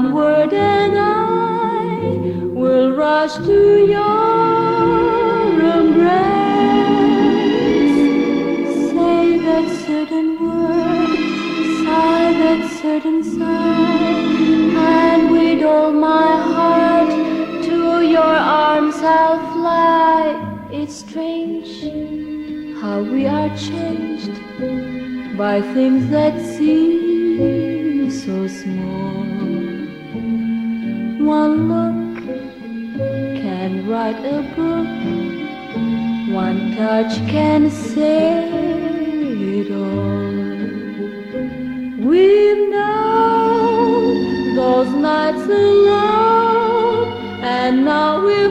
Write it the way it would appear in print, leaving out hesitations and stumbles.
one word and I will rush to your embrace. Say that certain word, sigh that certain sigh, and with all my heart to your arms I'll fly. It's strange how we are changed by things that seem so small. One look can write a book, one touch can say it all. We've known those nights alone, and now we're